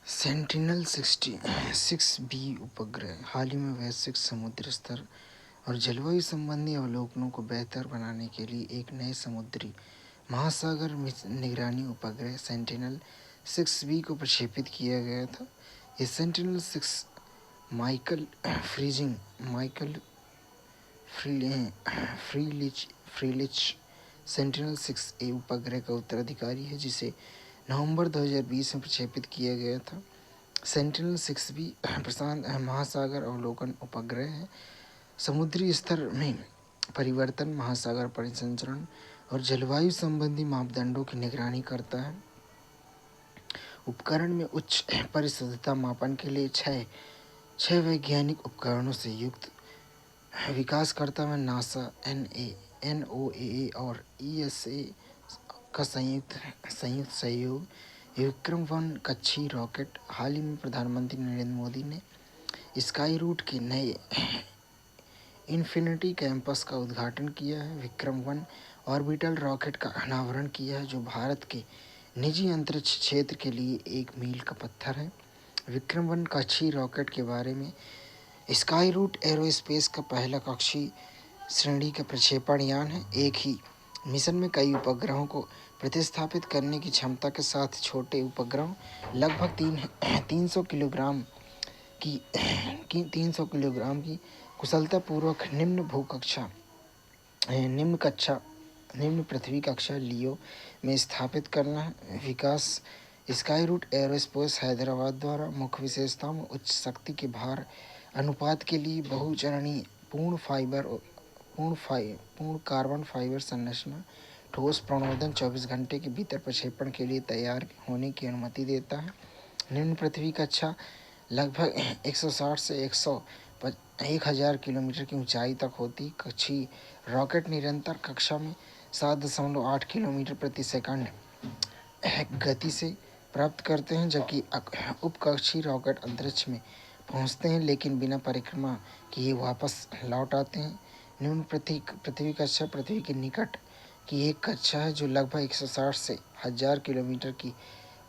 Sentinel 66B उपग्रह हाल ही में वैश्विक समुद्र स्तर और जलवायु संबंधी अवलोकनों को बेहतर बनाने के लिए एक नए समुद्री महासागर निगरानी उपग्रह सेंटिनल 6B को प्रक्षेपित किया गया था। ये सेंटिनल 6 माइकल फ्रीलिच सेंटिनल 6A उपग्रह का उत्तराधिकारी है, जिसे नवंबर 2020 में प्रक्षेपित किया गया था। सेंटिनल 6B प्रशांत महासागर अवलोकन उपग्रह है। समुद्री स्तर में परिवर्तन, महासागर परिसंचरण और जलवायु संबंधी मापदंडों की निगरानी करता है। उपकरण में उच्च परिशुद्धता मापन के लिए छह वैज्ञानिक उपकरणों से युक्त विकासकर्ता में नासा, NOAA और ESA का संयुक्त सहयोग। विक्रम-1 कक्षीय रॉकेट हाल ही में प्रधानमंत्री नरेंद्र मोदी ने स्काई रूट के नए इन्फिनिटी कैंपस का उद्घाटन किया है। विक्रम-1 ऑर्बिटल रॉकेट का अनावरण किया है, जो भारत के निजी अंतरिक्ष क्षेत्र के लिए एक मील का पत्थर है। विक्रम-1 कक्षीय रॉकेट के बारे में स्काई रूट एरोस्पेस का पहला कक्षीय श्रेणी का प्रक्षेपण यान है। एक ही मिशन में कई उपग्रहों को प्रतिस्थापित करने की क्षमता के साथ छोटे उपग्रहों लगभग 300 किलोग्राम की कुशलतापूर्वक निम्न पृथ्वी कक्षा लियो में स्थापित करना है। विकास स्काई रूट एरोस्पेस हैदराबाद द्वारा मुख्य विशेषताओं में उच्च शक्ति के भार अनुपात के लिए बहुचरणीय पूर्ण कार्बन फाइबर संरचना, ठोस प्रणोदन 24 घंटे के भीतर प्रक्षेपण के लिए तैयार होने की अनुमति देता है। निम्न पृथ्वी कक्षा लगभग 160 से 1000 किलोमीटर की ऊंचाई तक होती। कक्षीय रॉकेट निरंतर कक्षा में 7.8 किलोमीटर प्रति सेकंड गति से प्राप्त करते हैं, जबकि उपकक्षीय रॉकेट अंतरिक्ष में पहुंचते हैं लेकिन बिना परिक्रमा किए वापस लौट आते हैं। निम्न पृथ्वी कक्षा पृथ्वी के निकट की एक कक्षा है जो लगभग 160 से 1000 किलोमीटर की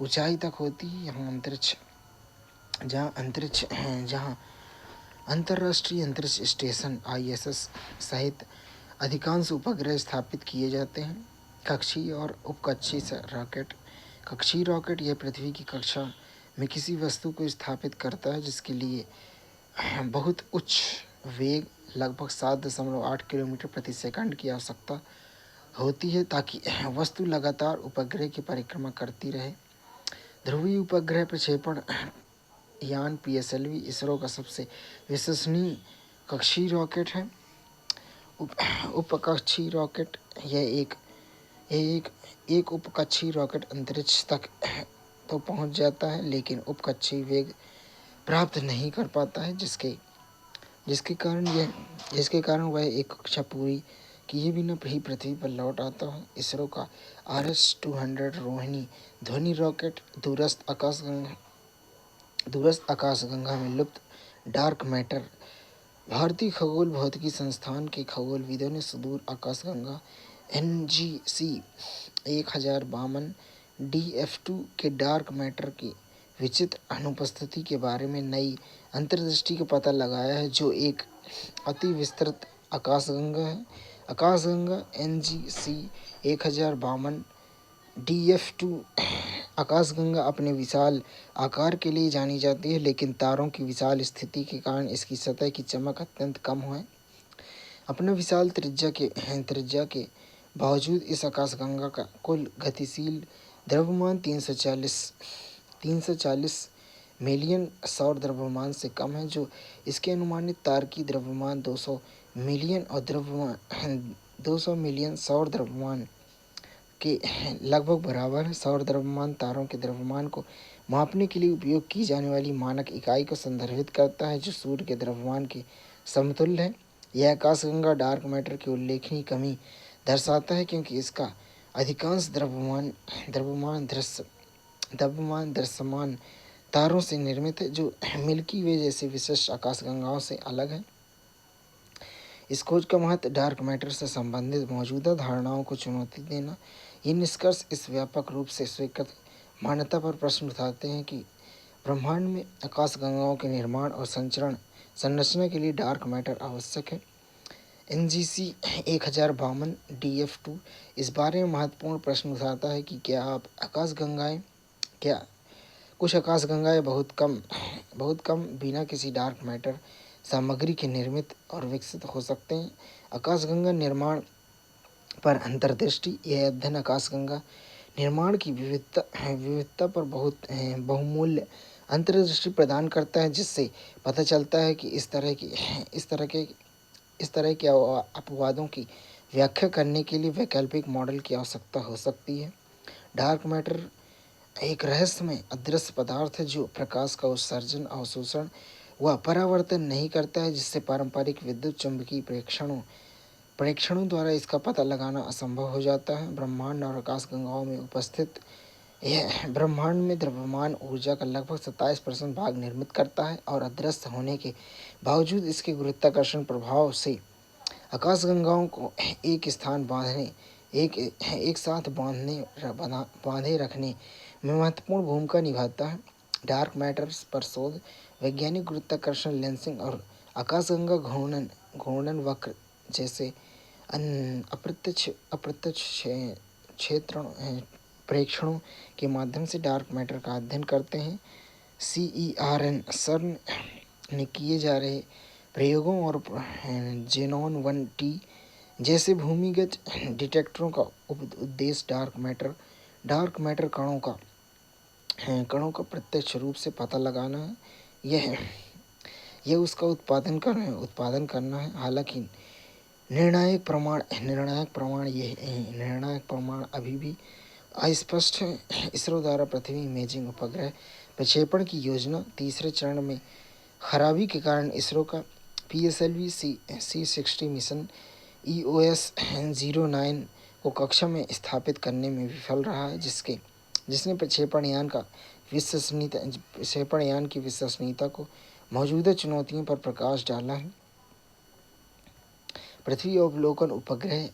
ऊंचाई तक होती है। जहां अंतर्राष्ट्रीय अंतरिक्ष स्टेशन ISS सहित अधिकांश उपग्रह स्थापित किए जाते हैं। कक्षीय और उपकक्षीय रॉकेट। कक्षीय रॉकेट यह पृथ्वी की कक्षा में किसी वस्तु को स्थापित करता है जिसके लिए बहुत उच्च वेग लगभग 7.8 किलोमीटर प्रति सेकंड की आवश्यकता होती है ताकि वस्तु लगातार उपग्रह की परिक्रमा करती रहे। ध्रुवीय उपग्रह प्रक्षेपण यान PSLV इसरो का सबसे विश्वसनीय कक्षीय रॉकेट है। उपकक्षीय रॉकेट यह एक उपकक्षीय रॉकेट अंतरिक्ष तक तो पहुंच जाता है लेकिन उपकक्षीय वेग प्राप्त नहीं कर पाता है, जिसके कारण वह एक कक्षा पूरी किए बिना ही पृथ्वी पर लौट आता है। इसरो का RS-200 रोहिणी ध्वनि रॉकेट दूरस्थ आकाशगंगा में लुप्त डार्क मैटर। भारतीय खगोल भौतिकी संस्थान के खगोलविदों ने सुदूर आकाशगंगा NGC 1052 DF2 के डार्क मैटर की विचित्र अनुपस्थिति के बारे में नई अंतर्दृष्टि का पता लगाया है, जो एक अति विस्तृत आकाशगंगा है। आकाशगंगा NGC 1052 DF2 आकाशगंगा अपने विशाल आकार के लिए जानी जाती है, लेकिन तारों की विशाल स्थिति के कारण इसकी सतह की चमक अत्यंत कम है। अपने विशाल त्रिज्या के बावजूद इस आकाशगंगा का कुल गतिशील द्रव्यमान 340 मिलियन सौर द्रव्यमान से कम है, जो इसके अनुमानित तारकीय द्रव्यमान 200 मिलियन सौर द्रव्यमान के लगभग बराबर है। सौर द्रव्यमान तारों के द्रव्यमान को मापने के लिए उपयोग की जाने वाली मानक इकाई को संदर्भित करता है, जो सूर्य के द्रव्यमान के समतुल्य है। यह आकाशगंगा डार्क मैटर की उल्लेखनीय कमी दर्शाता है, क्योंकि इसका अधिकांश द्रव्यमान दृश्यमान तारों से निर्मित है, जो मिल्की वे जैसी विशिष्ट आकाशगंगाओं से अलग है। इस खोज का महत्व डार्क मैटर से संबंधित मौजूदा धारणाओं को चुनौती देना। ये निष्कर्ष इस व्यापक रूप से स्वीकृत मान्यता पर प्रश्न उठाते हैं कि ब्रह्मांड में आकाशगंगाओं के निर्माण और संचरण संरचना के लिए डार्क मैटर आवश्यक है। NGC 1052 DF2 इस बारे में महत्वपूर्ण प्रश्न उठाता है कि क्या कुछ आकाशगंगाएं बहुत कम बिना किसी डार्क मैटर सामग्री के निर्मित और विकसित हो सकते हैं। आकाशगंगा निर्माण पर अंतर्दृष्टि यह अध्ययन आकाशगंगा निर्माण की विविधता पर बहुत बहुमूल्य अंतर्दृष्टि प्रदान करता है, जिससे पता चलता है कि इस तरह के अपवादों की व्याख्या करने के लिए वैकल्पिक मॉडल की आवश्यकता हो सकती है। डार्क मैटर एक रहस्यमय अदृश्य पदार्थ है जो प्रकाश का उत्सर्जन, अवशोषण व परावर्तन नहीं करता है, जिससे पारंपरिक विद्युत चुंबकीय प्रेक्षणों द्वारा इसका पता लगाना असंभव हो जाता है। ब्रह्मांड और आकाशगंगाओं में उपस्थित यह ब्रह्मांड में द्रव्यमान ऊर्जा का लगभग 27% भाग निर्मित करता है और अदृश्य होने के बावजूद इसके गुरुत्वाकर्षण प्रभाव से आकाशगंगाओं को एक साथ बांधे रखने में महत्वपूर्ण भूमिका निभाता है। डार्क मैटर पर शोध वैज्ञानिक गुरुत्वाकर्षण लेंसिंग और आकाशगंगा घूर्णन वक्र जैसे अप्रत्यक्ष क्षेत्रों प्रेक्षणों के माध्यम से डार्क मैटर का अध्ययन करते हैं। CERN ने किए जा रहे प्रयोगों और जेनॉन 1T जैसे भूमिगत डिटेक्टरों का उद्देश्य डार्क मैटर कणों का प्रत्यक्ष रूप से पता लगाना है। यह उसका उत्पादन करना है। हालांकि निर्णायक प्रमाण अभी भी अस्पष्ट है। इसरो द्वारा पृथ्वी इमेजिंग उपग्रह प्रक्षेपण की योजना तीसरे चरण में खराबी के कारण इसरो का PSLV C60 मिशन EOS-09 को कक्षा में स्थापित करने में विफल रहा है, जिसने प्रक्षेपण यान की विश्वसनीयता को मौजूदा चुनौतियों पर प्रकाश डाला है। पृथ्वी अवलोकन उपग्रह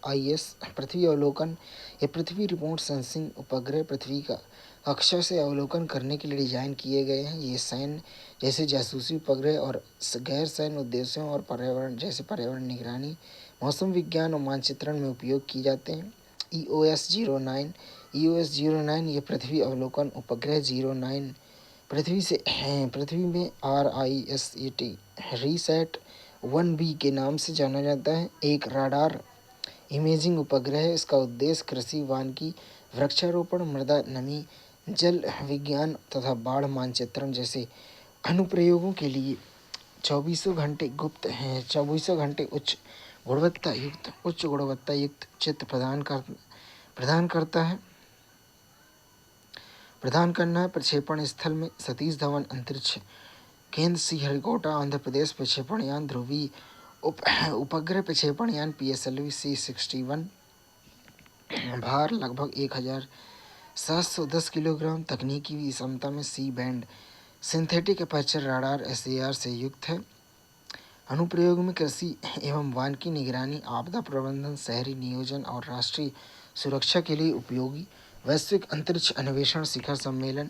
EIS पृथ्वी अवलोकन या पृथ्वी रिमोट सेंसिंग उपग्रह पृथ्वी का कक्षा से अवलोकन करने के लिए डिजाइन किए गए हैं। ये सैन्य जैसे जासूसी उपग्रह और गैर सैन्य उद्देश्यों और पर्यावरण निगरानी, मौसम विज्ञान और मानचित्रण में उपयोग किए जाते हैं। EOS-09 ये पृथ्वी अवलोकन उपग्रह 09 पृथ्वी में RISAT 1B के नाम से जाना जाता है, एक राडार इमेजिंग उपग्रह है। इसका उद्देश्य कृषि, वानिकी, वृक्षारोपण, मृदा नमी, जल विज्ञान तथा बाढ़ मानचित्रण जैसे अनुप्रयोगों के लिए 24 घंटे उच्च गुणवत्ता युक्त चित्र प्रदान करना है। प्रक्षेपण स्थल में सतीश धवन अंतरिक्ष केंद्र, श्रीहरिकोटा, आंध्र प्रदेश। प्रक्षेपण यान ध्रुवीय उपग्रह प्रक्षेपण यान PSLV C61 भार लगभग 1710 किलोग्राम, तकनीकी क्षमता में C band synthetic aperture radar SAR से युक्त है। अनुप्रयोग में कृषि एवं वानिकी निगरानी, आपदा प्रबंधन, शहरी नियोजन और राष्ट्रीय सुरक्षा के लिए उपयोगी। वैश्विक अंतरिक्ष अन्वेषण शिखर सम्मेलन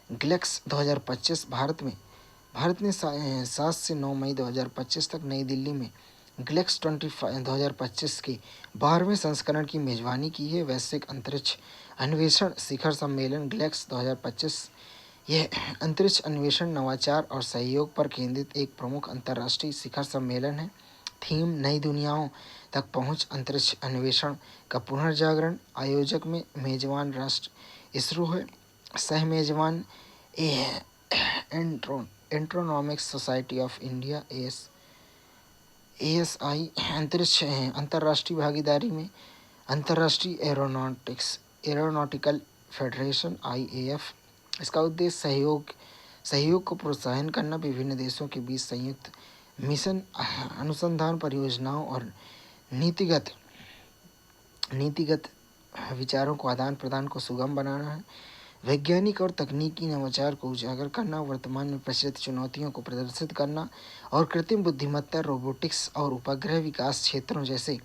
ग्लेक्स 2025 भारत ने 7 से 9 मई 2025 तक नई दिल्ली में ग्लेक्स 2025 के 12वें संस्करण की मेजबानी की है। वैश्विक अंतरिक्ष अन्वेषण शिखर सम्मेलन ग्लेक्स 2025 यह अंतरिक्ष अन्वेषण, नवाचार और सहयोग पर केंद्रित एक प्रमुख अंतर्राष्ट्रीय शिखर सम्मेलन है। थीम नई दुनियाओं तक पहुंच, अंतरिक्ष अन्वेषण का पुनर्जागरण। आयोजक में मेजबान राष्ट्र इसरो है। सह मेजबान एस्ट्रोनॉमिक्स सोसाइटी ऑफ इंडिया ASI। अंतर्राष्ट्रीय भागीदारी में अंतर्राष्ट्रीय एरोनॉटिकल फेडरेशन IAF। इसका उद्देश्य सहयोग को प्रोत्साहन करना, विभिन्न देशों के बीच संयुक्त मिशन, अनुसंधान परियोजनाओं और नीतिगत विचारों को आदान प्रदान को सुगम बनाना है। वैज्ञानिक और तकनीकी नवाचार को उजागर करना, वर्तमान में प्रचलित चुनौतियों को प्रदर्शित करना और कृत्रिम बुद्धिमत्ता, रोबोटिक्स और उपग्रह विकास क्षेत्रों जैसे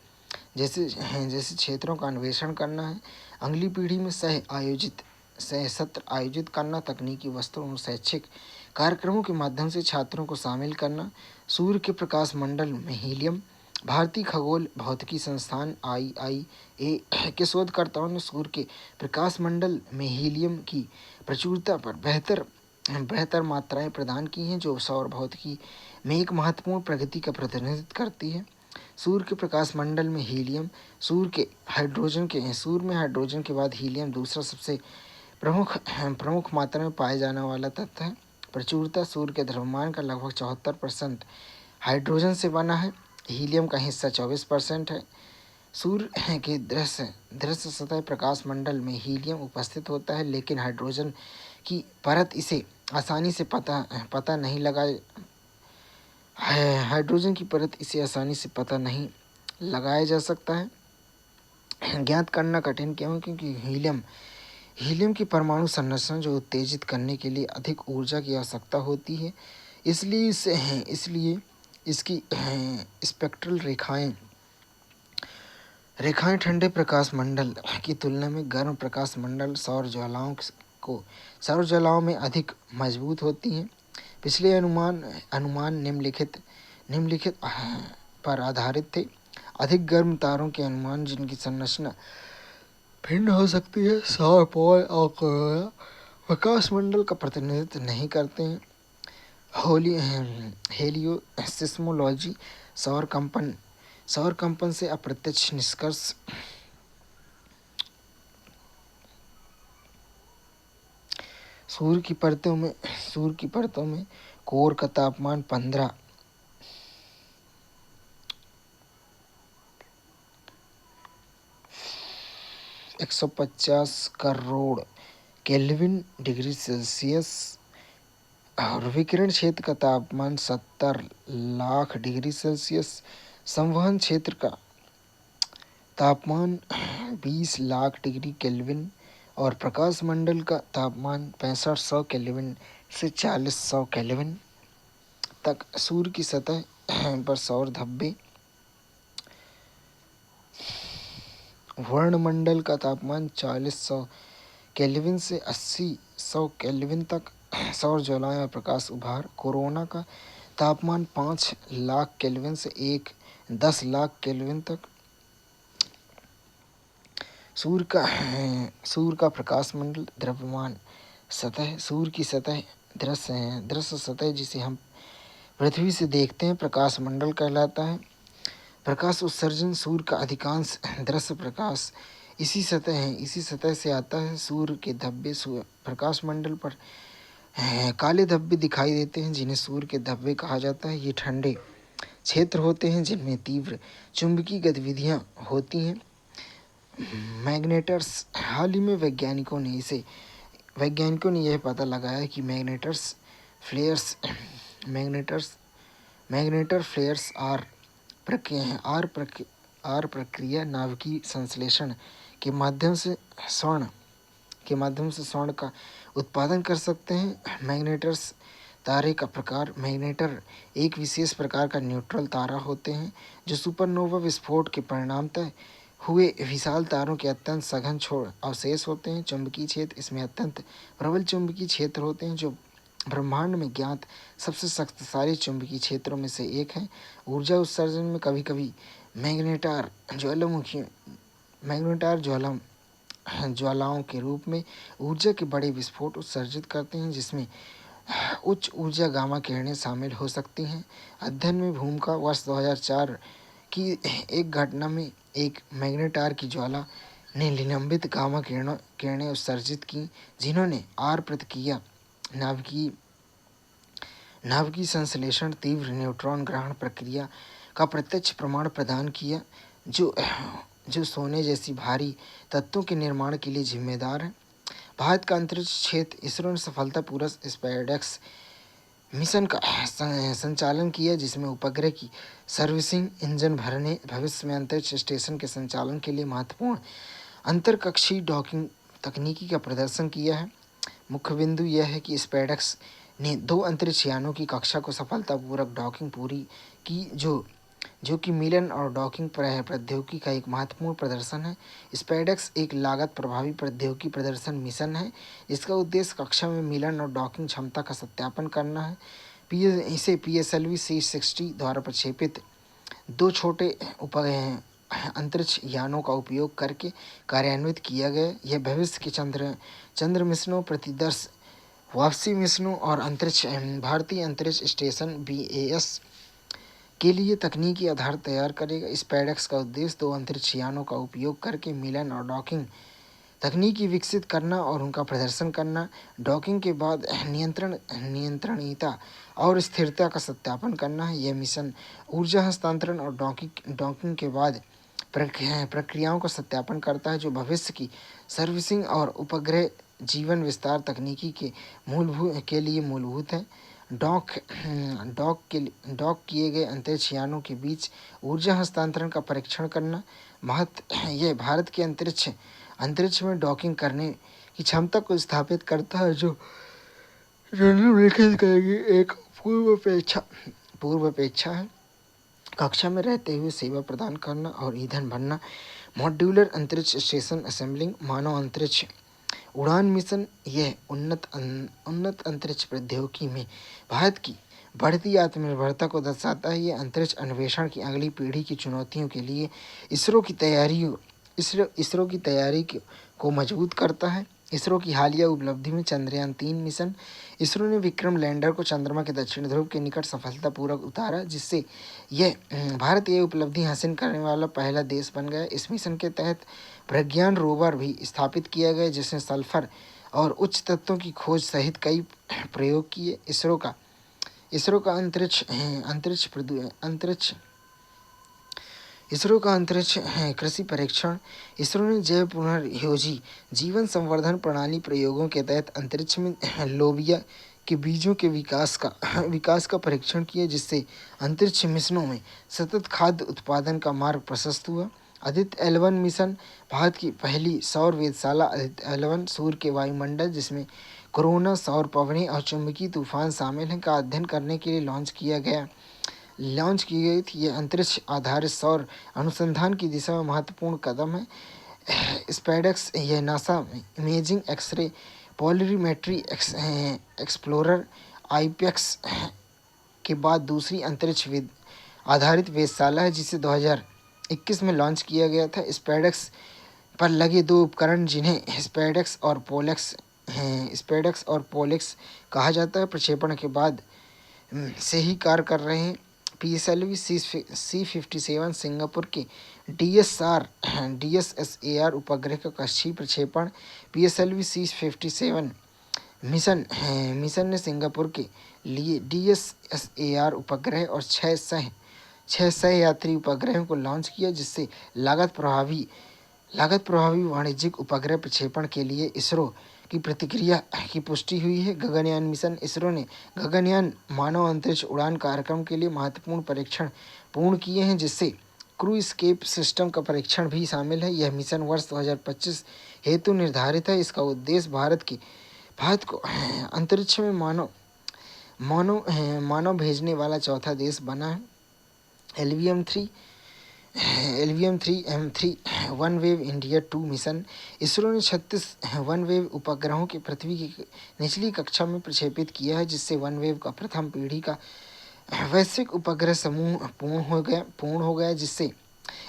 क्षेत्रों का अन्वेषण करना है। अगली पीढ़ी में सह आयोजित से सत्र आयोजित करना, तकनीकी वस्त्रों और शैक्षिक कार्यक्रमों के माध्यम से छात्रों को शामिल करना, सूर्य के प्रकाश मंडल में हीलियम। भारतीय खगोल भौतिकी संस्थान IIA के शोधकर्ताओं ने सूर्य के प्रकाश मंडल में हीलियम की प्रचुरता पर बेहतर मात्राएं प्रदान की हैं, जो सौर भौतिकी में एक महत्वपूर्ण प्रगति का प्रतिनिधित्व करती है। सूर्य के प्रकाश मंडल में हीलियम सूर्य में हाइड्रोजन के बाद हीलियम दूसरा सबसे प्रमुख मात्रा में पाए जाने वाला तत्व है। प्रचुरता सूर्य के द्रव्यमान का लगभग 74% हाइड्रोजन से बना है। हीलियम का हिस्सा 24% है। सूर्य के दृश्य सतह प्रकाश मंडल में हीलियम उपस्थित होता है, लेकिन हाइड्रोजन की परत इसे आसानी से पता नहीं लगाया जा सकता है। ज्ञात करना कठिन क्यों? क्योंकि हीलियम की परमाणु संरचना जो उत्तेजित करने के लिए अधिक ऊर्जा की आवश्यकता होती है, इसलिए इसकी स्पेक्ट्रल रेखाएं ठंडे प्रकाश मंडल की तुलना में गर्म प्रकाश मंडल सौर ज्वालाओं में अधिक मजबूत होती हैं। पिछले अनुमान निम्नलिखित पर आधारित थे। अधिक गर्म तारों के अनुमान जिनकी संरचना भिन्न हो सकती है, सौर पोल और कोरोना प्रकाश मंडल का प्रतिनिधित्व नहीं करते हैं। हेलियोसिस्मोलॉजी सौर कंपन से अप्रत्यक्ष निष्कर्ष। सूर्य की परतों में कोर का तापमान 150 करोड़ केल्विन डिग्री सेल्सियस और विकिरण क्षेत्र का तापमान 70 लाख डिग्री सेल्सियस, संवहन क्षेत्र का तापमान 20 लाख डिग्री केल्विन और प्रकाश मंडल का तापमान 6500 केल्विन से 4000 केल्विन तक। सूर्य की सतह पर सौर धब्बे। वर्णमंडल का तापमान 4000 केल्विन से 8000 केल्विन तक। सौर ज्वालाएं और प्रकाश उभार। कोरोना का तापमान 5 लाख केल्विन से 10 लाख केल्विन तक। सूर्य का प्रकाश मंडल। द्रव्यमान सतह। सूर्य की सतह दृश्य सतह जिसे हम पृथ्वी से देखते हैं प्रकाश मंडल कहलाता है। प्रकाश उत्सर्जन। सूर्य का अधिकांश दृश्य प्रकाश इसी सतह से आता है। सूर्य के धब्बे प्रकाश मंडल पर काले धब्बे दिखाई देते हैं, जिन्हें सूर्य के धब्बे कहा जाता है। ये ठंडे क्षेत्र होते हैं जिनमें तीव्र चुंबकीय गतिविधियां होती हैं। मैग्नेटर्स। हाल ही में वैज्ञानिकों ने यह पता लगाया कि मैग्नेटर फ्लेयर्स आर प्रक्रिया नाभिकीय संश्लेषण के माध्यम से स्वर्ण का उत्पादन कर सकते हैं। मैग्नेटर्स तारे का प्रकार। मैग्नेटर एक विशेष प्रकार का न्यूट्रल तारा होते हैं जो सुपरनोवा विस्फोट के परिणामतः हुए विशाल तारों के अत्यंत सघन छोर अवशेष होते हैं। चुंबकीय क्षेत्र। इसमें अत्यंत प्रबल चुंबकीय क्षेत्र होते हैं जो ब्रह्मांड में ज्ञात सबसे शक्तिशाली चुंबकीय क्षेत्रों में से एक है। ऊर्जा उत्सर्जन में कभी कभी मैग्नेटार ज्वालाओं के रूप में ऊर्जा के बड़े विस्फोट उत्सर्जित करते हैं, जिसमें उच्च ऊर्जा गामा किरणें शामिल हो सकती हैं। अध्ययन में भूमिका। वर्ष 2004 की एक घटना में एक मैग्नेटार की ज्वाला ने निलंबित गामा किरणें उत्सर्जित की, जिन्होंने आर प्रतिक्रिया, नाभिकीय संश्लेषण, तीव्र न्यूट्रॉन ग्रहण प्रक्रिया का प्रत्यक्ष प्रमाण प्रदान किया, जो सोने जैसी भारी तत्वों के निर्माण के लिए जिम्मेदार है। भारत का अंतरिक्ष क्षेत्र। इसरो ने सफलतापूर्वक स्पेसएक्स मिशन का संचालन किया, जिसमें उपग्रह की सर्विसिंग, इंजन भरने, भविष्य में अंतरिक्ष स्टेशन के संचालन के लिए महत्वपूर्ण अंतरकक्षीय डॉकिंग तकनीकी का प्रदर्शन किया है। मुख्य बिंदु यह है कि स्पेसएक्स ने 2 अंतरिक्ष यानों की कक्षा को सफलतापूर्वक डॉकिंग पूरी की, जो जो कि मिलन और डॉकिंग प्रौद्योगिकी का एक महत्वपूर्ण प्रदर्शन है। स्पेसएक्स एक लागत प्रभावी प्रौद्योगिकी प्रदर्शन मिशन है जिसका उद्देश्य कक्षा में मिलन और डॉकिंग क्षमता का सत्यापन करना है। इसे PSLV C-60 द्वारा प्रक्षेपित 2 छोटे अंतरिक्ष यानों का उपयोग करके कार्यान्वित किया गया। यह भविष्य के चंद्र मिशनों, प्रतिदर्श वापसी मिशनों और भारतीय अंतरिक्ष स्टेशन BAS के लिए तकनीकी आधार तैयार करेगा। स्पेसएक्स का उद्देश्य 2 अंतरिक्ष यानों का उपयोग करके मिलन और डॉकिंग तकनीकी विकसित करना और उनका प्रदर्शन करना, डॉकिंग के बाद नियंत्रणीयता और स्थिरता का सत्यापन करना है। यह मिशन ऊर्जा हस्तांतरण और डॉकिंग के बाद प्रक्रियाओं का सत्यापन करता है जो भविष्य की सर्विसिंग और उपग्रह जीवन विस्तार तकनीकी के लिए मूलभूत है। डॉक किए गए अंतरिक्ष यानों के बीच ऊर्जा हस्तांतरण का परीक्षण करना। यह भारत के अंतरिक्ष में डॉकिंग करने की क्षमता को स्थापित करता है जो निम्नलिखित करेगी। एक पूर्वापेक्षा है कक्षा में रहते हुए सेवा प्रदान करना और ईंधन भरना। मॉड्यूलर अंतरिक्ष स्टेशन असेंबलिंग मानव अंतरिक्ष उड़ान मिशन। यह उन्नत अंतरिक्ष प्रौद्योगिकी में भारत की बढ़ती आत्मनिर्भरता को दर्शाता है। यह अंतरिक्ष अन्वेषण की अगली पीढ़ी की चुनौतियों के लिए इसरो की तैयारी को मजबूत करता है। इसरो की हालिया उपलब्धि में चंद्रयान-3 मिशन। इसरो ने विक्रम लैंडर को चंद्रमा के दक्षिण ध्रुव के निकट सफलतापूर्वक उतारा जिससे भारत यह उपलब्धि हासिल करने वाला पहला देश बन गया। इस मिशन के तहत प्रज्ञान रोवर भी स्थापित किया गया जिसने सल्फर और उच्च तत्वों की खोज सहित कई प्रयोग किए। इसरो का अंतरिक्ष कृषि परीक्षण। इसरो ने जैव पुनर्योजी जीवन संवर्धन प्रणाली प्रयोगों के तहत अंतरिक्ष में लोबिया के बीजों के विकास का परीक्षण किया जिससे अंतरिक्ष मिशनों में सतत खाद्य उत्पादन का मार्ग प्रशस्त हुआ। आदित्य L1 मिशन भारत की पहली सौर वेधशाला आदित्य L1 सूर्य के वायुमंडल जिसमें कोरोना, सौर पवनें और चुंबकीय तूफान शामिल हैं का अध्ययन करने के लिए लॉन्च की गई थी। यह अंतरिक्ष आधारित सौर अनुसंधान की दिशा में महत्वपूर्ण कदम है। स्पेसएक्स यह NASA imaging X-ray polarimetry explorer IPEX के बाद दूसरी अंतरिक्ष आधारित वेधशाला है जिसे 2021 में लॉन्च किया गया था। स्पेसएक्स पर लगे 2 उपकरण जिन्हें स्पेसएक्स और पोलेक्स कहा जाता है प्रक्षेपण के बाद से ही कार्य कर रहे हैं। PSLV C-57 सिंगापुर के DSSAR उपग्रह का कक्षीय प्रक्षेपण। PSLV C-57 मिशन ने सिंगापुर के लिए DSSAR उपग्रह और 6 सहयात्री उपग्रहों को लॉन्च किया जिससे लागत प्रभावी वाणिज्यिक उपग्रह प्रक्षेपण के लिए इसरो की प्रतिक्रिया की पुष्टि हुई है। गगनयान मिशन। इसरो ने गगनयान मानव अंतरिक्ष उड़ान कार्यक्रम के लिए महत्वपूर्ण परीक्षण पूर्ण किए हैं जिससे क्रू एस्केप सिस्टम का परीक्षण भी शामिल है। यह मिशन वर्ष 2025 हेतु निर्धारित है। इसका उद्देश्य भारत को अंतरिक्ष में मानव भेजने वाला चौथा देश बना है। LVM-3M3 OneWeb India 2 mission. ISRO ने 36 OneWeb उपग्रहों के पृथ्वी की निचली कक्षा में प्रक्षेपित किया है जिससे OneWeb का प्रथम पीढ़ी का वैश्विक उपग्रह समूह पूर्ण हो गया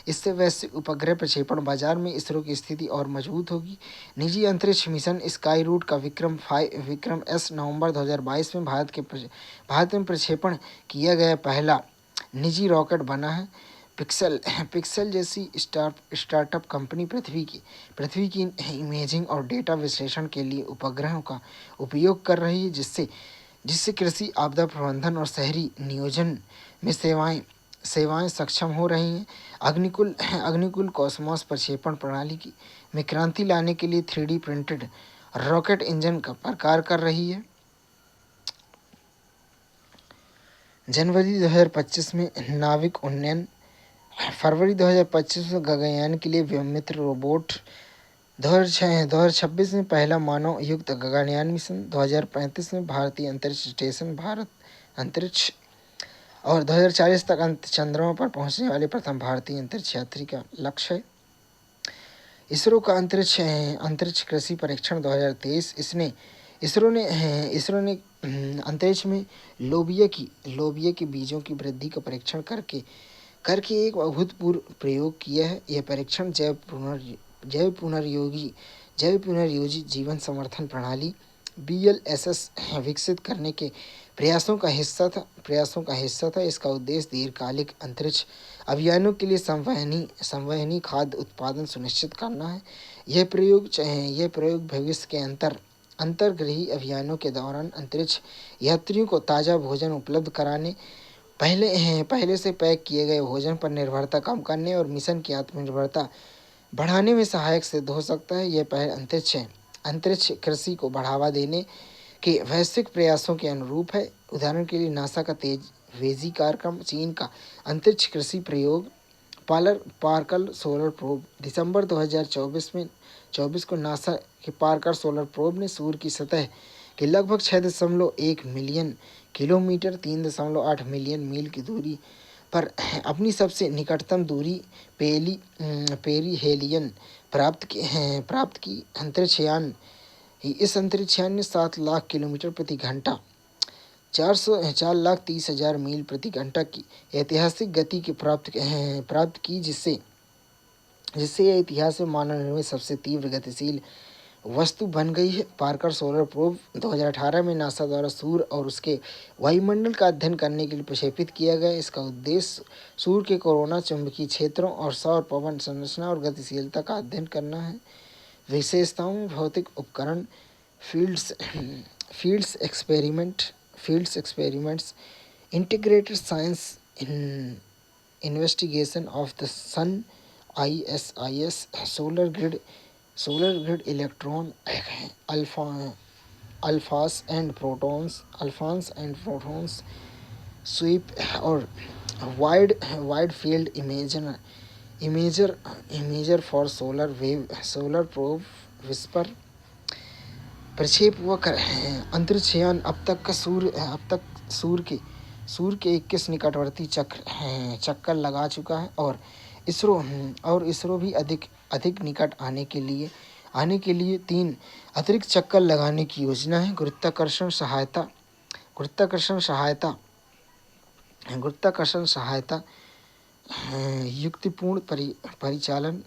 इससे वैश्विक उपग्रह प्रक्षेपण बाजार में इसरो की स्थिति और मजबूत होगी। निजी अंतरिक्ष मिशन। स्काई रूट का विक्रम S नवंबर 2022 में भारत में प्रक्षेपण किया गया पहला निजी रॉकेट बना है। पिक्सेल जैसी स्टार्टअप कंपनी पृथ्वी की इमेजिंग और डेटा विश्लेषण के लिए उपग्रहों का उपयोग कर रही है जिससे कृषि, आपदा प्रबंधन और शहरी नियोजन में सेवाएं सक्षम हो रही हैं। अग्निकुल कॉस्मोस प्रक्षेपण प्रणाली में क्रांति लाने के लिए 3D प्रिंटेड रॉकेट इंजन का प्रकार कर रही है। जनवरी 2025 में नाविक उन्नयन। फरवरी 2025 में गगनयान के लिए व्योममित्र रोबोट। 2026 में पहला मानव युक्त गगनयान मिशन। 2035 में भारतीय अंतरिक्ष स्टेशन भारत अंतरिक्ष और 2040 तक चंद्रमा पर पहुंचने वाले प्रथम भारतीय अंतरिक्ष यात्री का लक्ष्य है। इसरो का अंतरिक्ष कृषि परीक्षण 2023। इसरो ने अंतरिक्ष में लोबिया के बीजों की वृद्धि का परीक्षण करके एक अभूतपूर्व प्रयोग किया है। यह परीक्षण जैव पुनर्योजी जीवन समर्थन प्रणाली BLSS विकसित करने के प्रयासों का हिस्सा था। इसका उद्देश्य दीर्घकालिक अंतरिक्ष अभियानों के लिए संवहनी खाद्य उत्पादन सुनिश्चित करना है। यह प्रयोग भविष्य के अंतर्ग्रही अभियानों के दौरान अंतरिक्ष यात्रियों को ताज़ा भोजन उपलब्ध कराने, पहले से पैक किए गए भोजन पर निर्भरता कम करने और मिशन की आत्मनिर्भरता बढ़ाने में सहायक सिद्ध हो सकता है। यह पहल अंतरिक्ष कृषि को बढ़ावा देने के वैश्विक प्रयासों के अनुरूप है। उदाहरण के लिए नासा का तेजवेजी कार्यक्रम, चीन का अंतरिक्ष कृषि प्रयोग पार्कर सोलर प्रोब। दिसंबर 2024 को नासा के पार्कर सोलर प्रोब ने सूर्य की सतह के लगभग 6.1 मिलियन किलोमीटर 3.8 मिलियन मील की दूरी पर अपनी सबसे निकटतम दूरी पेरिहेलियन प्राप्त की। इस अंतरिक्षयान ने 7 लाख किलोमीटर प्रति घंटा 4,30,000 मील प्रति घंटा की ऐतिहासिक गति की प्राप्त की, जिससे यह इतिहास में मानव निर्मित सबसे तीव्र गतिशील वस्तु बन गई है। पार्कर सोलर प्रोब 2018 में नासा द्वारा सूर्य और उसके वायुमंडल का अध्ययन करने के लिए प्रक्षेपित किया गया। इसका उद्देश्य सूर्य के कोरोना चुंबकीय क्षेत्रों और सौर पवन संरचना और गतिशीलता का अध्ययन करना है। विशेषताओं में भौतिक उपकरण, fields experiments, integrated science investigation of the sun ISIS, solar grid electron alphas and protons sweep और wide field imager for solar probe WISPR प्रक्षेप हुआ अंतरिक्षयान अब तक सूर्य के 21 निकटवर्ती चक्कर लगा चुका है और इसरो भी अधिक निकट आने के लिए 3 अतिरिक्त चक्कर लगाने की योजना है। गुरुत्वाकर्षण सहायता युक्तिपूर्ण परिचालन।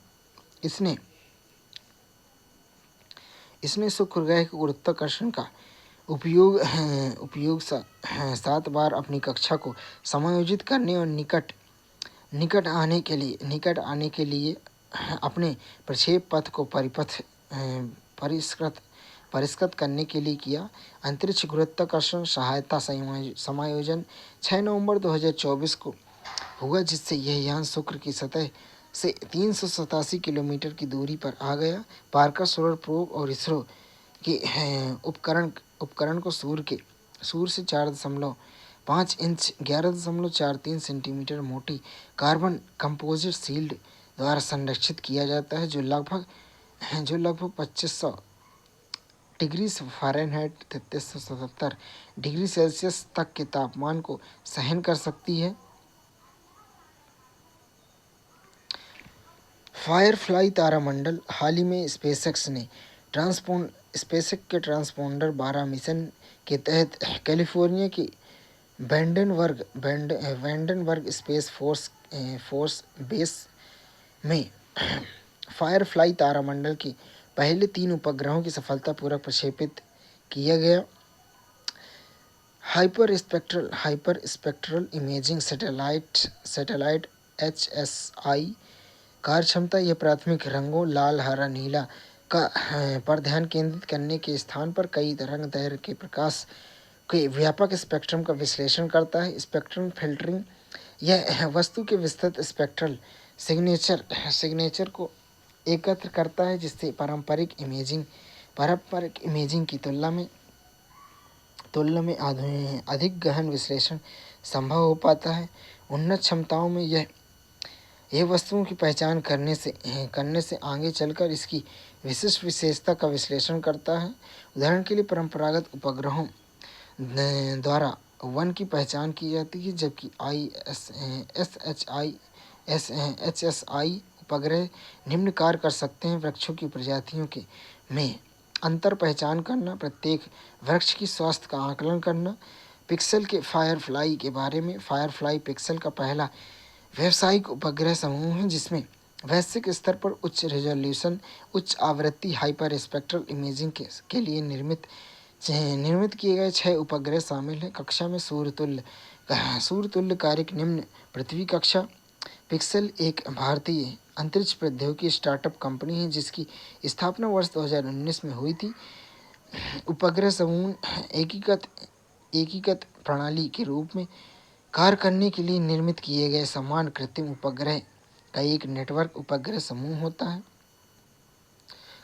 इसने शुक्र ग्रह के गुरुत्वाकर्षण का उपयोग 7 बार अपनी कक्षा को समायोजित करने और निकट आने के लिए अपने प्रक्षेप पथ को परिष्कृत करने के लिए किया। अंतरिक्ष गुरुत्वाकर्षण सहायता समायोजन 6 नवंबर 2024 को हुआ, जिससे यह यान शुक्र की सतह से 387 किलोमीटर की दूरी पर आ गया। पार्कर सोलर प्रोब और इसरो के उपकरण को सूर्य से 4.5 इंच 11.43 सेंटीमीटर मोटी कार्बन कंपोजिट शील्ड द्वारा संरक्षित किया जाता है, जो लगभग 2500 डिग्री फ़ारेनहाइट 3377 डिग्री सेल्सियस तक के तापमान को सहन कर सकती है। फायरफ्लाई तारामंडल। हाल ही में स्पेसएक्स के ट्रांसपोंडर 12 मिशन के तहत कैलिफोर्निया के वैंडनबर्ग स्पेस फोर्स बेस में फायरफ्लाई तारामंडल के पहले 3 उपग्रहों की सफलतापूर्वक प्रक्षेपित किया गया। Hyper spectral imaging satellite HSI कार्यक्षमता। यह प्राथमिक रंगों लाल, हरा, नीला पर ध्यान केंद्रित करने के स्थान पर कई तरंग-दैर्घ्य के प्रकाश के व्यापक स्पेक्ट्रम का विश्लेषण करता है। Spectrum filtering. यह वस्तु के विस्तृत स्पेक्ट्रल सिग्नेचर को एकत्र करता है, जिससे पारंपरिक इमेजिंग की तुलना में अधिक गहन विश्लेषण संभव हो पाता है। उन्नत क्षमताओं में यह वस्तुओं की पहचान करने से आगे चलकर इसकी विशिष्ट विशेषता का विश्लेषण करता है। उदाहरण के लिए परंपरागत उपग्रहों द्वारा वन की पहचान की जाती है, जबकि HSI उपग्रह निम्न कार्य कर सकते हैं: वृक्षों की प्रजातियों के में अंतर पहचान करना, प्रत्येक वृक्ष की स्वास्थ्य का आकलन करना, पिक्सेल के फायरफ्लाई के बारे में। फायरफ्लाई पिक्सेल का पहला व्यावसायिक उपग्रह समूह है जिसमें वैश्विक स्तर पर उच्च रेजोल्यूशन, उच्च आवृत्ति हाइपर स्पेक्ट्रल इमेजिंग के लिए निर्मित किए गए 6 उपग्रह शामिल हैं। कक्षा में सूर्य तुल्य कार्य निम्न पृथ्वी कक्षा। पिक्सेल एक भारतीय अंतरिक्ष प्रौद्योगिकी स्टार्टअप कंपनी है जिसकी स्थापना वर्ष 2019 में हुई थी। उपग्रह समूह एकीकृत प्रणाली के रूप में कार्य करने के लिए निर्मित किए गए समान कृत्रिम उपग्रह का एक नेटवर्क उपग्रह समूह होता है।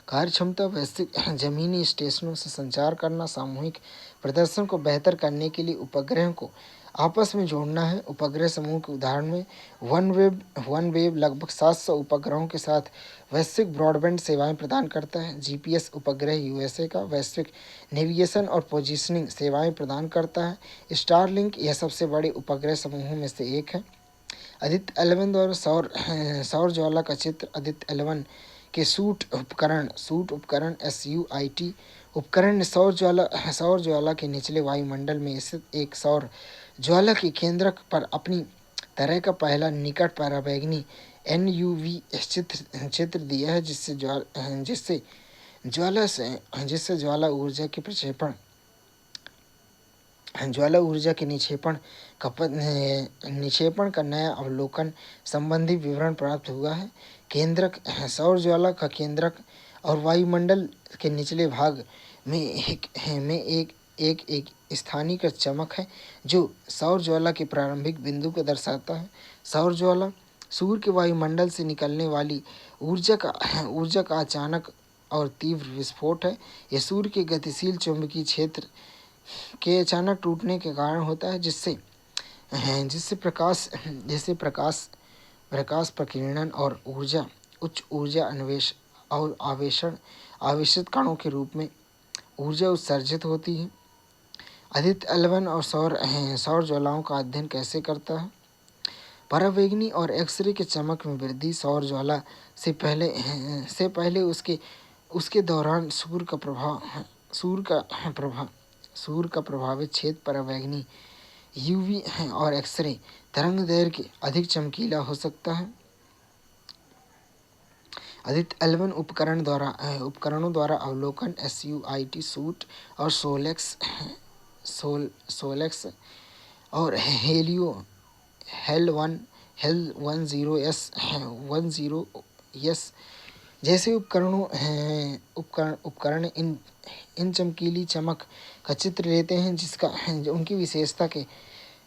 कार्यक्षमता: वैश्विक जमीनी स्टेशनों से संचार करना, सामूहिक प्रदर्शन को बेहतर करने के लिए उपग्रहों को आपस में जोड़ना है। उपग्रह समूह के उदाहरण में वनवेव लगभग 700 उपग्रहों के साथ वैश्विक ब्रॉडबैंड सेवाएं प्रदान करता है। जीपीएस उपग्रह यूएसए का वैश्विक नेविगेशन और पोजीशनिंग सेवाएं प्रदान करता है। स्टारलिंक यह सबसे बड़े उपग्रह समूहों में से एक है। आदित्य 11 द्वारा सौर ज्वाला का चित्र। आदित्य 11 के सूट उपकरण SUIT उपकरण ने सौर ज्वाला के निचले वायुमंडल में स्थित एक सौर ज्वाला के केंद्रक पर अपनी तरह का पहला निकट पराबैंगनी NUV चित्र दिया है, जिससे ज्वाला ऊर्जा के निक्षेपण का नया अवलोकन संबंधी विवरण प्राप्त हुआ है। केंद्रक: सौर ज्वाला का केंद्रक और वायुमंडल के निचले भाग में एक स्थानीयकृत चमक है जो सौर ज्वाला के प्रारंभिक बिंदु को दर्शाता है। सौर ज्वाला सूर्य के वायुमंडल से निकलने वाली ऊर्जा का अचानक और तीव्र विस्फोट है। यह सूर्य के गतिशील चुंबकीय क्षेत्र के अचानक टूटने के कारण होता है, जिससे प्रकाश प्रकीर्णन और उच्च ऊर्जा आवेशित कणों के रूप में ऊर्जा उत्सर्जित होती है। आदित्य 11 और सौर ज्वालाओं का अध्ययन कैसे करता है? पराबैंगनी और एक्स-रे के चमक में वृद्धि: सौर ज्वाला से पहले उसके दौरान सूर्य का प्रभावित क्षेत्र पराबैंगनी यूवी और एक्स-रे तरंगदैर्घ्य अधिक चमकीला हो सकता है। आदित्य 11 उपकरणों द्वारा अवलोकन SUIT सूट और सोलेक्स और हेल10S जैसे उपकरण इन चमकीली चमक का चित्र लेते हैं,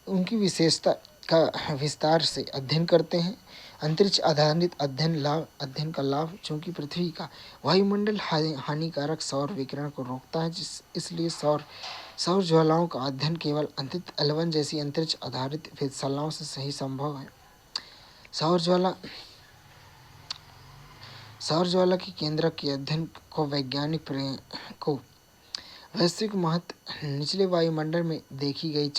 उनकी विशेषता का विस्तार से अध्ययन करते हैं। अंतरिक्ष आधारित अध्ययन का लाभ: चूंकि पृथ्वी का वायुमंडल हानिकारक सौर विकिरण को रोकता है, इसलिए सौर ज्वालाओं का अध्ययन केवल आदित्य 11 जैसी अंतरिक्ष आधारित वेधशालाओं से सही संभव है। सौर ज्वाला के केंद्रक के अध्ययन को वैश्विक महत्व: निचले वायुमंडल में देखी गई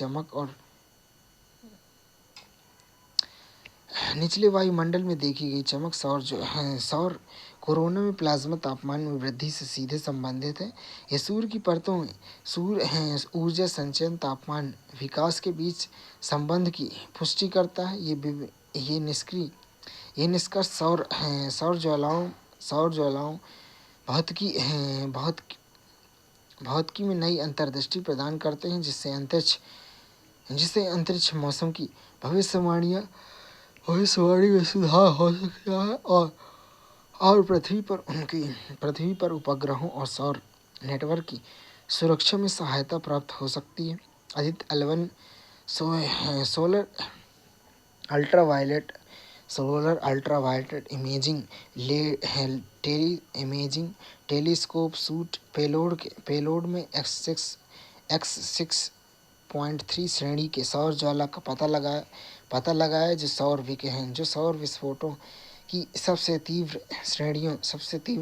चमक सौर कोरोना में प्लाज्मा तापमान में वृद्धि से सीधे संबंधित है। यह सूर्य की परतों में ऊर्जा संचयन तापमान विकास के बीच संबंध की पुष्टि करता है। ये निष्कर्ष सौर ज्वालाओं भौतिकी में नई अंतर्दृष्टि प्रदान करते हैं, जिससे अंतरिक्ष मौसम की भविष्यवाणी में सुधार हो सकता है और पृथ्वी पर उपग्रहों और सौर नेटवर्क की सुरक्षा में सहायता प्राप्त हो सकती है। Aditya 11 solar ultraviolet imaging telescope suit payload में X6.3 श्रेणी के सौर ज्वाला का पता लगाया जो सौर विस्फोटों की सबसे तीव्र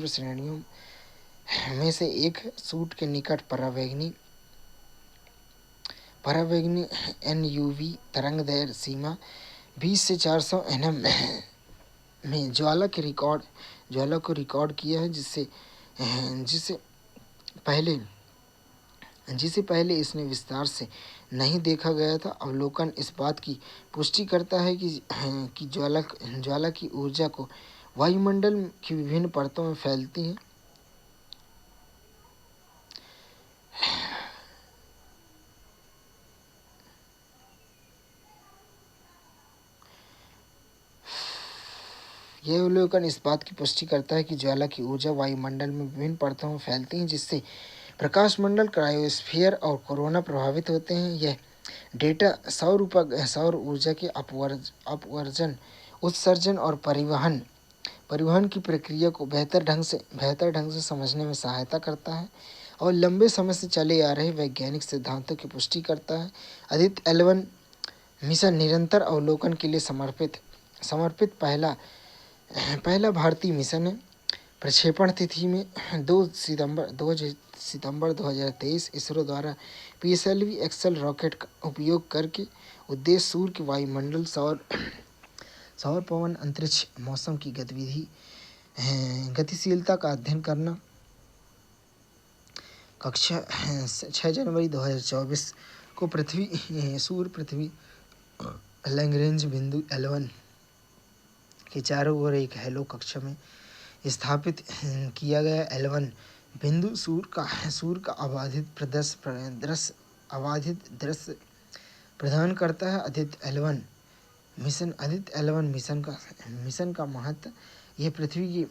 श्रेणियों में से एक। सूट के निकट पराबैंगनी पराबैंगनी NUV तरंग दैर्ध्य सीमा 20 से 400 nm में ज्वाला को रिकॉर्ड किया है, जिसे पहले जिसे पहले इसने विस्तार से नहीं देखा गया था। अवलोकन इस बात की पुष्टि करता है कि ज्वाला की ऊर्जा को वायुमंडल की विभिन्न परतों में फैलती है। यह अवलोकन इस बात की पुष्टि करता है कि ज्वाला की ऊर्जा वायुमंडल में विभिन्न परतों में फैलती है, जिससे प्रकाश मंडल, क्रायोस्फीयर और कोरोना प्रभावित होते हैं। यह डेटा सौर ऊर्जा के अपवर्जन, उत्सर्जन और परिवहन की प्रक्रिया को बेहतर ढंग से समझने में सहायता करता है और लंबे समय से चले आ रहे वैज्ञानिक सिद्धांतों की पुष्टि करता है। आदित्य L1 मिशन निरंतर अवलोकन के लिए समर्पित पहला भारतीय मिशन है। प्रक्षेपण तिथि में 2 सितंबर 2023 इसरो द्वारा PSLV एक्सल रॉकेट का उपयोग करके उद्देश्य सूर्य के वायुमंडल, सौर पवन, अंतरिक्ष, मौसम की गतिशीलता का अध्ययन करना। कक्षा 6 जनवरी 2024 को सूर्य पृथ्वी लैग्रेंज बिंदु L1 के चारों ओर एक हैलो कक्षा में स्थापित किया गया। L1 बिंदु सूर्य का अबाधित दृश्य प्रदान करता है। आदित्य L1 मिशन का महत्व: यह पृथ्वी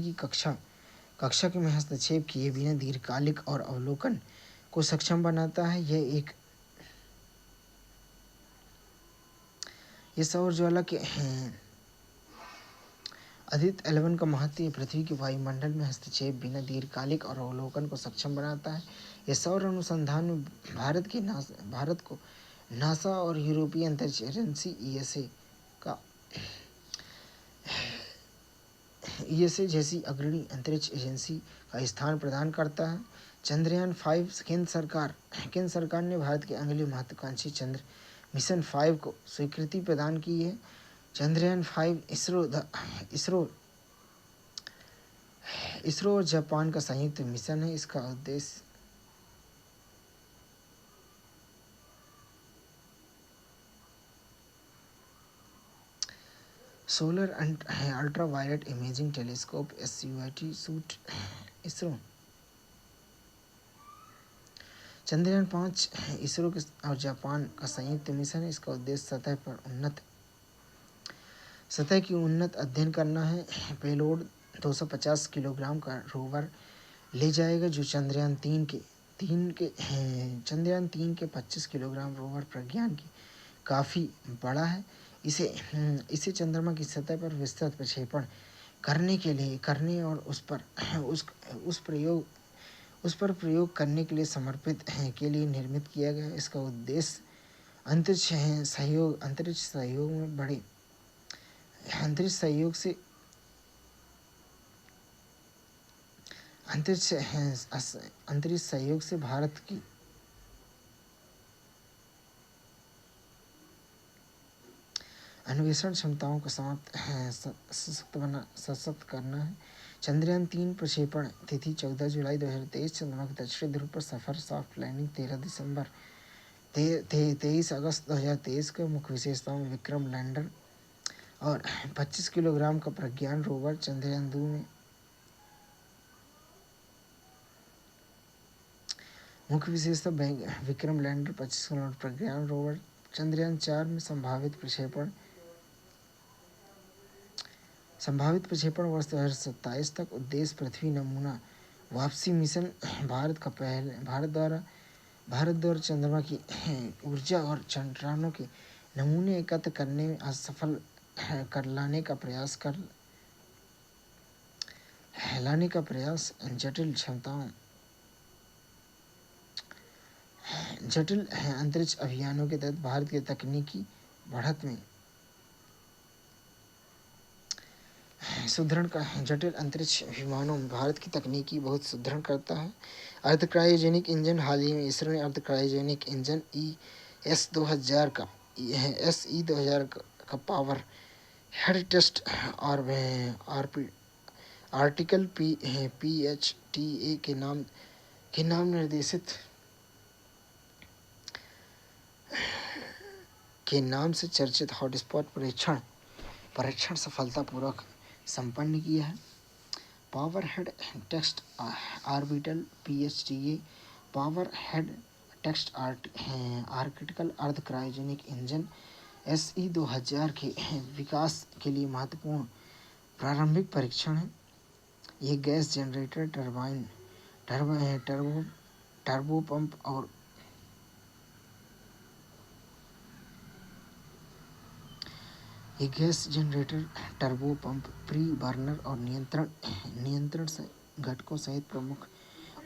की कक्षा में हस्तक्षेप किए बिना दीर्घकालिक और अवलोकन को सक्षम बनाता है। ये सौर ज्वाला के आदित्य L1 का महत्व: यह पृथ्वी के वायुमंडल में हस्तक्षेप बिना दीर्घकालिक और अवलोकन को सक्षम बनाता है। यह सौर अनुसंधान में भारत को नासा और यूरोपीय अंतरिक्ष एजेंसी ESA जैसी अग्रणी अंतरिक्ष एजेंसी का स्थान प्रदान करता है। चंद्रयान 5 केंद्र सरकार ने भारत के अगले महत्वाकांक्षी चंद्र मिशन 5 को स्वीकृति प्रदान की है। चंद्रयान 5 इसरो और जापान का संयुक्त मिशन है। इसका उद्देश्य solar ultraviolet imaging telescope SUIT suit ISRO. Chandrayaan 5 ISRO और जापान का संयुक्त मिशन है। इसका उद्देश्य सतह की उन्नत अध्ययन करना है। पेलोड 250 किलोग्राम का रोवर ले जाएगा, जो चंद्रयान 3 के 25 किलोग्राम रोवर प्रज्ञान की काफ़ी बड़ा है। इसे चंद्रमा की सतह पर विस्तृत प्रक्षेपण करने और उस पर प्रयोग करने के लिए निर्मित किया गया है। इसका उद्देश्य अंतरिक्ष सहयोग से भारत की अन्वेषण क्षमताओं को सशक्त करना है। चंद्रयान 3 प्रक्षेपण तिथि 14 जुलाई 2023। चंद्रमा के दक्षिणी ध्रुव पर सफर सॉफ्ट लैंडिंग 23 अगस्त 2023 को। मुख्य विशेषताओं में विक्रम लैंडर और 25 किलोग्राम का प्रज्ञान रोवर। चंद्रयान 2 में मुख्य विशेषता विक्रम लैंडर, 25 किलोग्राम प्रज्ञान रोवर। चंद्रयान 4 में संभावित प्रक्षेपण वर्ष 2027 तक। उद्देश्य पृथ्वी नमूना वापसी मिशन। भारत द्वारा चंद्रमा की ऊर्जा और चंद्राणु के नमूने एकत्र करने में असफल लाने का प्रयास। जटिल अंतरिक्ष अभियानों के तहत भारत की तकनीकी बढ़त में सुदृढ़ का जटिल अंतरिक्ष विमानों में भारत की तकनीकी बहुत सुदृढ़ करता है। अर्ध क्रायोजेनिक इंजन हाल ही में इसरो ने अर्ध क्रायोजेनिक इंजन एस 2000 का SE 2000 का पावर हेड टेस्ट और आर्टिकल PHTA के नाम निर्देशित के नाम से चर्चित हॉटस्पॉट परीक्षण सफलतापूर्वक संपन्न किया है। Power head text orbital PHTA power head text article अर्ध क्रायोजेनिक इंजन SE 2000 के विकास के लिए महत्वपूर्ण प्रारंभिक परीक्षण है। ये gas generator turbine turbo pump और प्री बर्नर और नियंत्रण घटकों सहित प्रमुख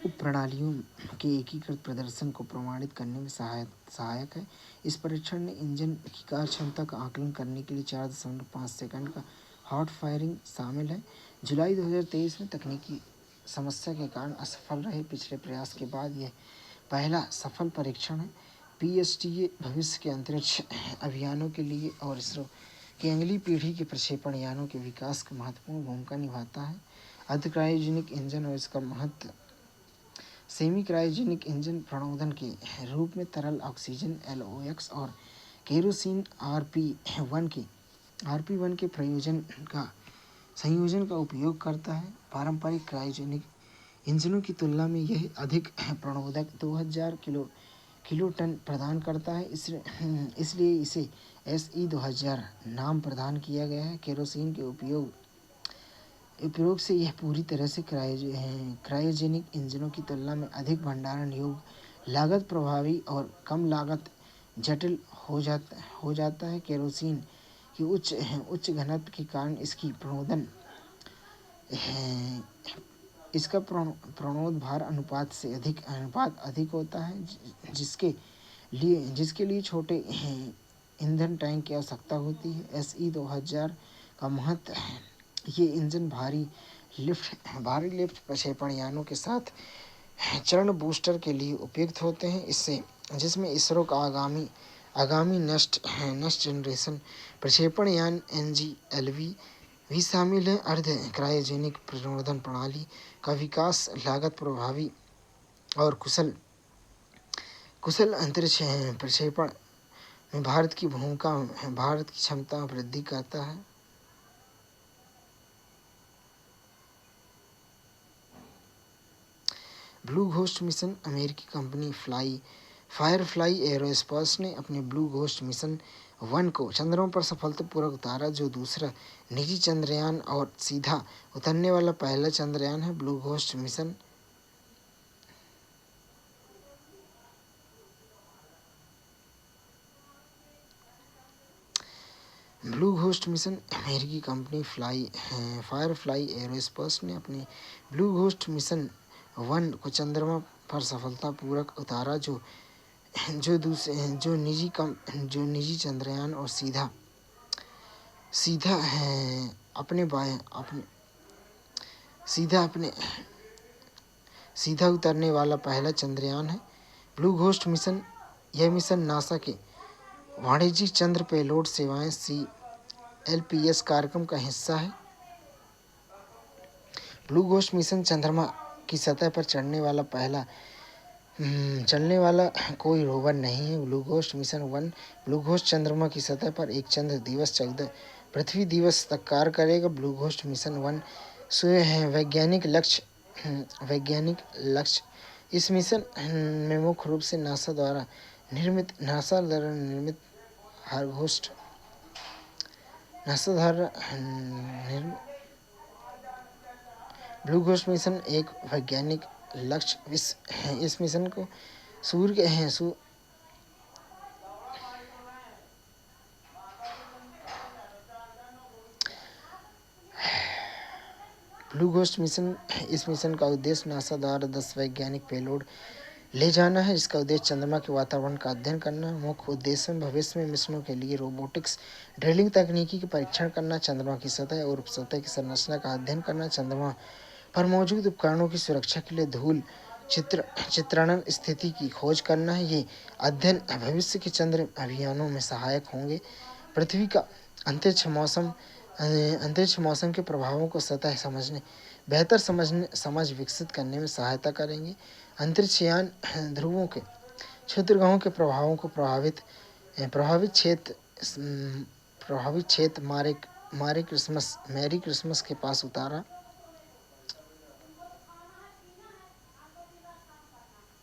उप प्रणालियों के एकीकृत प्रदर्शन को प्रमाणित करने में सहायक है। इस परीक्षण में इंजन की कार्यक्षमता का आकलन करने के लिए 4.5 सेकंड का हॉट फायरिंग शामिल है। जुलाई 2023 में तकनीकी समस्या के कारण असफल रहे पिछले प्रयास के बाद यह पहला सफल परीक्षण है। PHTA भविष्य के अंतरिक्ष अभियानों के लिए और इसरो की अगली पीढ़ी के प्रक्षेपण यानों के विकास की महत्वपूर्ण भूमिका निभाता है। अर्ध क्रायोजेनिक इंजन और इसका महत्व सेमी क्रायोजेनिक इंजन प्रणोदन के रूप में तरल ऑक्सीजन LOX और केरोसिन RP1 के संयोजन का उपयोग करता है। पारंपरिक क्रायोजेनिक इंजनों की तुलना में यह अधिक प्रणोदक 2000 किलोटन प्रदान करता है, इसलिए इसे SE 2000 नाम प्रदान किया गया है। केरोसिन के उपयोग से यह पूरी तरह से क्रायोजेनिक इंजनों की तुलना में अधिक भंडारण योग्य, लागत प्रभावी और कम लागत जटिल हो जाता है। केरोसिन की उच्च घनत्व के कारण इसका प्रणोद भार अनुपात अधिक होता है, जिसके लिए छोटे ईंधन टैंक की आवश्यकता होती है। SE 2000 का महत्व ये इंजन भारी लिफ्ट प्रक्षेपण यानों के साथ चरण बूस्टर के लिए उपयुक्त होते हैं, जिसमें इसरो का आगामी नेक्स्ट जनरेशन प्रक्षेपण यान NGLV भी शामिल है। अर्ध क्रायोजेनिक प्रणोदन प्रणाली का विकास लागत प्रभावी और कुशल अंतरिक्ष प्रक्षेपण में भारत की क्षमता में वृद्धि करता है। ब्लू घोस्ट मिशन अमेरिकी कंपनी फायरफ्लाई एरोस्पेस ने अपने ब्लू घोस्ट मिशन 1 को चंद्रमा पर सफलतापूर्वक उतारा, जो दूसरा निजी चंद्रयान और सीधा उतरने वाला पहला चंद्रयान है। ब्लू घोस्ट मिशन अमेरिकी कंपनी फायरफ्लाई एरोस्पेस ने अपने ब्लू घोस्ट मिशन 1 को चंद्रमा पर सफलतापूर्वक उतारा, जो निजी चंद्रयान और सीधा उतरने वाला पहला चंद्रयान है। ब्लू घोस्ट मिशन यह मिशन नासा के वाणिज्यिक चंद्र पेलोड सेवाएं CLPS कार्यक्रम का हिस्सा है। ब्लू घोस्ट मिशन चंद्रमा की सतह पर चलने वाला कोई रोवर नहीं है। Blue ghost mission 1 blue ghost चंद्रमा की सतह पर एक चंद्र दिवस 14 पृथ्वी दिवस तक कार्य करेगा। ब्लू घोस्ट मिशन 1 वैज्ञानिक लक्ष्य इस मिशन में मुख्य रूप से नासा द्वारा निर्मित ब्लू घोस्ट मिशन एक वैज्ञानिक लक्ष्य इस मिशन को ब्लू घोस्ट मिशन इस मिशन का उद्देश्य नासा द्वारा 10 वैज्ञानिक पेलोड ले जाना है, जिसका उद्देश्य चंद्रमा के वातावरण का अध्ययन करना। मुख्य उद्देश्य में भविष्य में मिशनों के लिए रोबोटिक्स ड्रिलिंग तकनीकी के परीक्षण करना, चंद्रमा की सतह और उपसतह की संरचना का अध्ययन करना, चंद्रमा पर मौजूद उपकरणों की सुरक्षा के लिए धूल चित्रण स्थिति की खोज करना है। ये अध्ययन भविष्य के चंद्र अभियानों में सहायक होंगे। पृथ्वी का अंतरिक्ष मौसम के प्रभावों को सतह समझ विकसित करने में सहायता करेंगे। अंतरिक्ष यान ध्रुवों के क्षुद्रग्रहों के प्रभावों को प्रभावित क्षेत्र मैरी क्रिसमस के पास उतारा